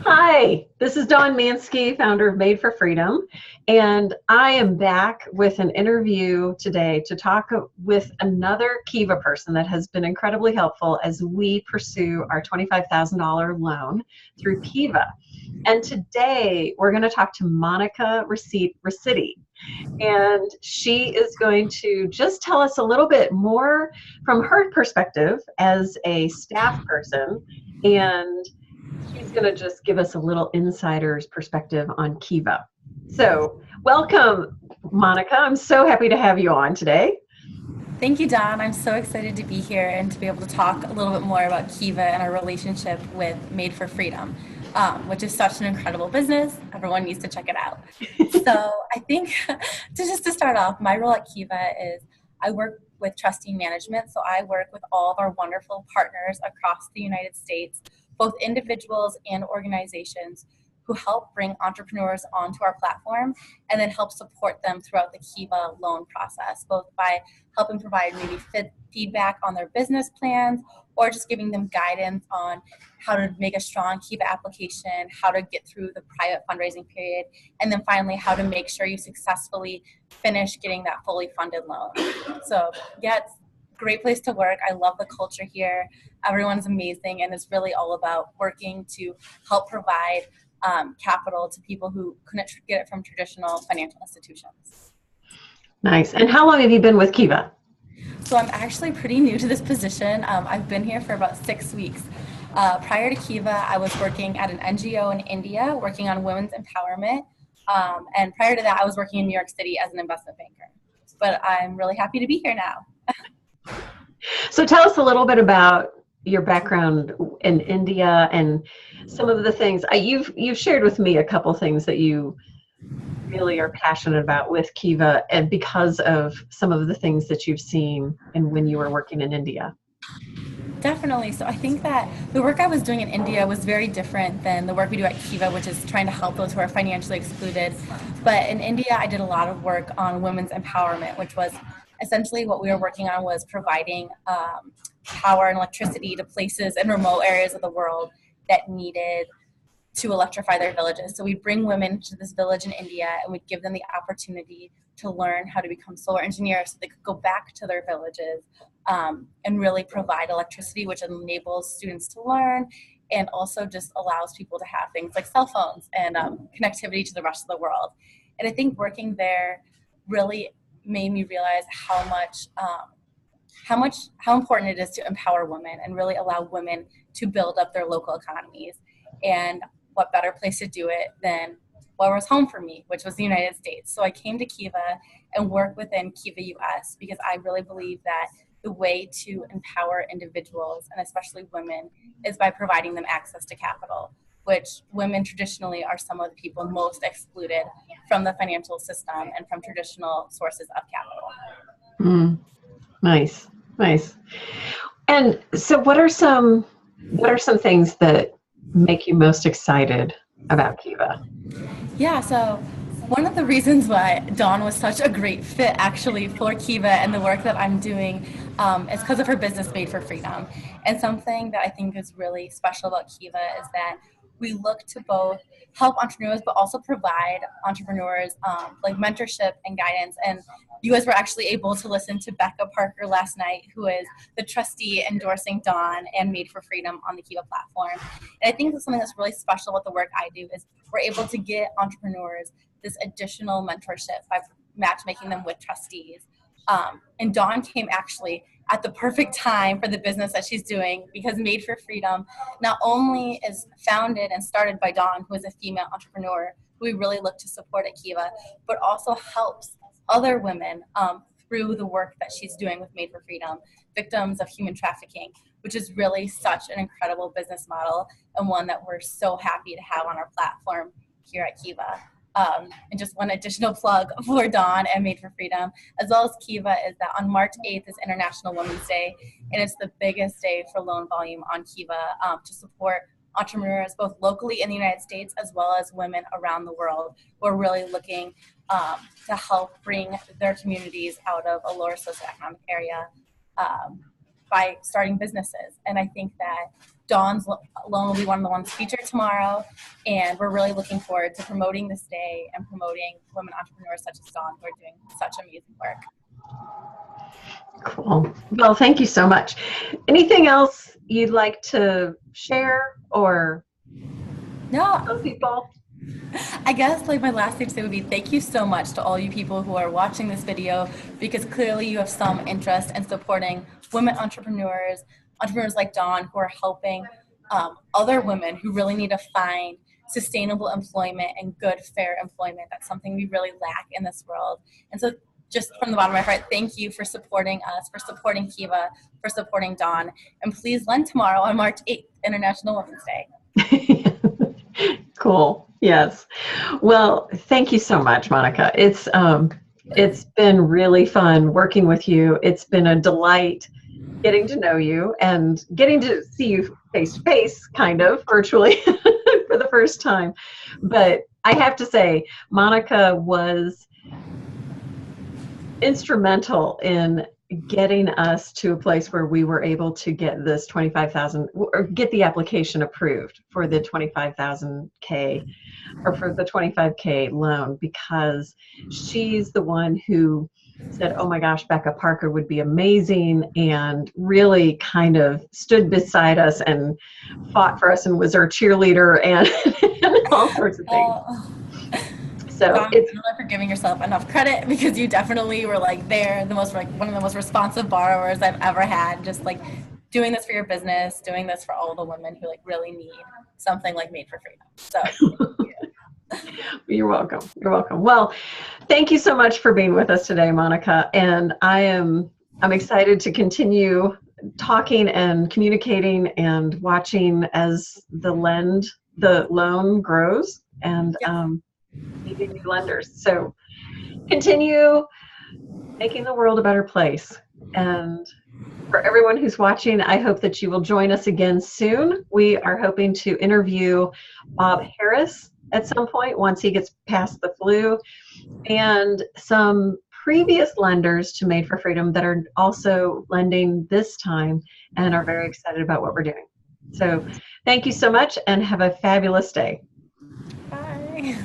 Hi, this is Dawn Mansky, founder of Made for Freedom, and I am back with an interview today to talk with another Kiva person that has been incredibly helpful as we pursue our $25,000 loan through Kiva. And today we're going to talk to Monica Raciti, and she is going to just tell us a little bit more from her perspective as a staff person, and she's going to just give us a little insider's perspective on Kiva. So welcome, Monica. I'm so happy to have you on today. Thank you, Don. I'm so excited to be here and to be able to talk a little bit more about Kiva and our relationship with Made for Freedom, which is such an incredible business. Everyone needs to check it out. So I think to start off, my role at Kiva is I work with trustee management. So I work with all of our wonderful partners across the United States, both individuals and organizations who help bring entrepreneurs onto our platform and then help support them throughout the Kiva loan process, both by helping provide maybe feedback on their business plans or just giving them guidance on how to make a strong Kiva application, how to get through the private fundraising period, and then finally how to make sure you successfully finish getting that fully funded loan. So yeah, it's a great place to work. I love the culture here. Everyone's amazing, and it's really all about working to help provide capital to people who couldn't get it from traditional financial institutions. Nice. And how long have you been with Kiva? So I'm actually pretty new to this position. I've been here for about 6 weeks. Prior to Kiva, I was working at an NGO in India, working on women's empowerment. And prior to that, I was working in New York City as an investment banker. But I'm really happy to be here now. So tell us a little bit about your background in India and some of the things you've shared with me, a couple things that you really are passionate about with Kiva, and because of some of the things that you've seen and when you were working in India. Definitely. So I think that the work I was doing in India was very different than the work we do at Kiva, which is trying to help those who are financially excluded. But in India, I did a lot of work on women's empowerment, which was essentially what we were working on was providing power and electricity to places in remote areas of the world that needed to electrify their villages. So we'd bring women to this village in India and we'd give them the opportunity to learn how to become solar engineers so they could go back to their villages and really provide electricity, which enables students to learn and also just allows people to have things like cell phones and connectivity to the rest of the world. And I think working there really made me realize how important it is to empower women and really allow women to build up their local economies. And what better place to do it than what was home for me, which was the United States. So I came to Kiva and worked within Kiva US because I really believe that the way to empower individuals, and especially women, is by providing them access to capital, which women traditionally are some of the people most excluded from the financial system and from traditional sources of capital. Nice, nice. And so what are some things that make you most excited about Kiva? Yeah, so one of the reasons why Dawn was such a great fit actually for Kiva and the work that I'm doing is because of her business Made for Freedom. And something that I think is really special about Kiva is that we look to both help entrepreneurs, but also provide entrepreneurs like mentorship and guidance. And you guys were actually able to listen to Becca Parker last night, who is the trustee endorsing Dawn and Made for Freedom on the Kiva platform. And I think that's something that's really special about the work I do is we're able to get entrepreneurs this additional mentorship by matchmaking them with trustees. And Dawn came actually at the perfect time for the business that she's doing because Made for Freedom not only is founded and started by Dawn, who is a female entrepreneur who we really look to support at Kiva, but also helps other women through the work that she's doing with Made for Freedom, victims of human trafficking, which is really such an incredible business model and one that we're so happy to have on our platform here at Kiva. And just one additional plug for Dawn and Made for Freedom, as well as Kiva, is that on March 8th is International Women's Day, and it's the biggest day for loan volume on Kiva to support entrepreneurs both locally in the United States as well as women around the world who are really looking to help bring their communities out of a lower socioeconomic area by starting businesses. And I think that Dawn's loan will be one of the ones featured tomorrow, and we're really looking forward to promoting this day and promoting women entrepreneurs such as Dawn who are doing such amazing work. Cool. Well, thank you so much. Anything else you'd like to share or tell people? I guess like my last thing to say would be thank you so much to all you people who are watching this video, because clearly you have some interest in supporting women entrepreneurs, entrepreneurs like Dawn who are helping other women who really need to find sustainable employment and good, fair employment. That's something we really lack in this world. And so just from the bottom of my heart, thank you for supporting us, for supporting Kiva, for supporting Dawn. And please lend tomorrow on March 8th, International Women's Day. Cool. Yes. Well, thank you so much, Monica. It's been really fun working with you. It's been a delight getting to know you and getting to see you face to face, kind of virtually for the first time. But I have to say, Monica was instrumental in getting us to a place where we were able to get this 25,000 or get the application approved for the 25,000K or for the 25K loan, because she's the one who said, oh my gosh, Becca Parker would be amazing, and really kind of stood beside us and fought for us and was our cheerleader and, and all sorts of things. So it's really for giving yourself enough credit, because you definitely were like there, one of the most responsive borrowers I've ever had, just like doing this for your business, doing this for all the women who like really need something like Made for Freedom. So You're welcome. You're welcome. Well, thank you so much for being with us today, Monica. And I'm excited to continue talking and communicating and watching as the loan grows and meeting new lenders. So continue making the world a better place. And for everyone who's watching, I hope that you will join us again soon. We are hoping to interview Bob Harris at some point once he gets past the flu, and some previous lenders to Made for Freedom that are also lending this time and are very excited about what we're doing. So thank you so much and have a fabulous day. bye.